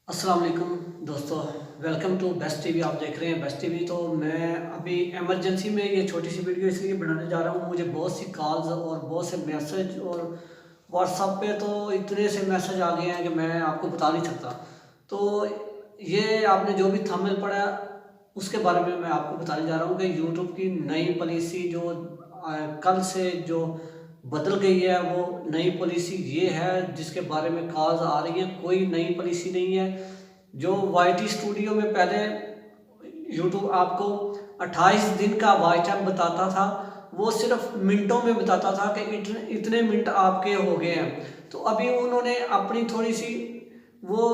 अस्सलाम वालेकुम दोस्तों, वेलकम टू बेस्ट टीवी। आप देख रहे हैं बेस्ट टीवी। तो मैं अभी इमरजेंसी में ये छोटी सी वीडियो इसलिए बनाने जा रहा हूँ। मुझे बहुत सी कॉल्स और बहुत से मैसेज और व्हाट्सएप पे तो इतने से मैसेज आ गए हैं कि मैं आपको बता नहीं सकता। तो ये आपने जो भी थंबनेल पढ़ा उसके बारे में मैं आपको बताने जा रहा हूँ कि यूट्यूब की नई पॉलिसी जो कल से जो बदल गई है, वो नई पॉलिसी ये है जिसके बारे में कॉल्स आ रही हैं। कोई नई पॉलिसी नहीं है। जो वाईटी स्टूडियो में पहले यूट्यूब आपको 28 दिन का वॉच टाइम बताता था, वो सिर्फ मिनटों में बताता था कि इतने इतने मिनट आपके हो गए हैं। तो अभी उन्होंने अपनी थोड़ी सी वो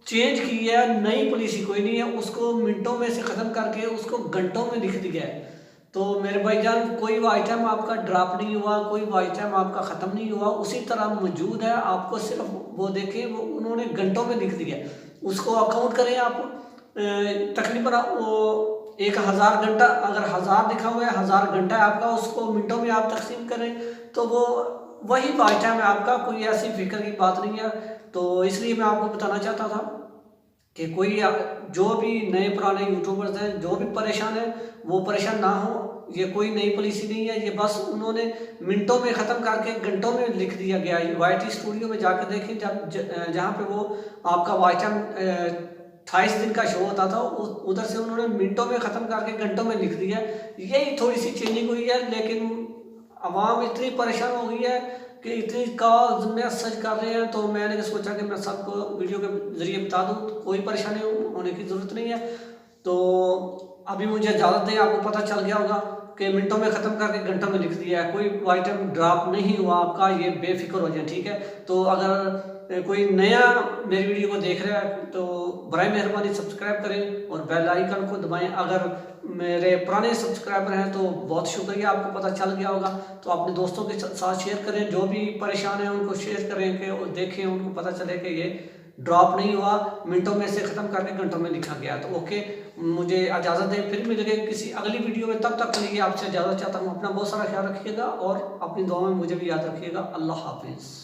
चेंज की है। नई पॉलिसी कोई नहीं है, उसको मिनटों में से ख़त्म करके उसको घंटों में लिख दिया है। तो मेरे भाईजान, कोई भी आइटम आपका ड्रॉप नहीं हुआ, कोई भी आइटम आपका ख़त्म नहीं हुआ, उसी तरह मौजूद है। आपको सिर्फ वो देखें, वो उन्होंने घंटों में लिख दिया है। उसको अकाउंट करें आप, तकरीबन वो 1000 घंटा, अगर 1000 लिखा हुआ है, 1000 घंटा है आपका, उसको मिनटों में आप तकसीम करें तो वो वही आइटम है आपका। कोई ऐसी फिक्र की बात नहीं है। तो इसलिए मैं आपको बताना चाहता था कि कोई जो भी नए पुराने यूट्यूबर्स हैं, जो भी परेशान है, वो परेशान ना हो। ये कोई नई पॉलिसी नहीं है, ये बस उन्होंने मिनटों में ख़त्म करके घंटों में लिख दिया गया है। वाईटी स्टूडियो में जाकर देखें, जब जहाँ पे वो आपका वाच टाइम 28 दिन का शो होता था, उधर से उन्होंने मिनटों में ख़त्म करके घंटों में लिख दिया। यही थोड़ी सी चेंजिंग हुई है, लेकिन आवाम इतनी परेशान हो गई है कि इतनी कॉल्स मैसेज कर रहे हैं। तो मैंने सोचा कि मैं सबको वीडियो के ज़रिए बता दूं, तो कोई परेशानी होने की ज़रूरत नहीं है। तो अभी मुझे इजाज़त दें। आपको पता चल गया होगा कि मिनटों में ख़त्म करके घंटों में लिख दिया है। कोई आइटम ड्रॉप नहीं हुआ आपका, ये बेफिक्र हो जाए, ठीक है। तो अगर कोई नया मेरी वीडियो को देख रहा है तो बराए मेहरबानी सब्सक्राइब करें और बेल आइकन को दबाएं। अगर मेरे पुराने सब्सक्राइबर हैं तो बहुत शुक्रिया, आपको पता चल गया होगा। तो अपने दोस्तों के साथ शेयर करें, जो भी परेशान हैं उनको शेयर करें कि देखें, उनको पता चले कि ये ड्रॉप नहीं हुआ, मिनटों में से ख़त्म करके घंटों में लिखा गया। तो ओके, मुझे इजाज़त दें, फिर मिलेंगे किसी अगली वीडियो में। तब तक के लिए आपसे इजाज़त चाहता हूँ। अपना बहुत सारा ख्याल रखिएगा और अपनी दुआ में मुझे भी याद रखिएगा। अल्लाह हाफिज़।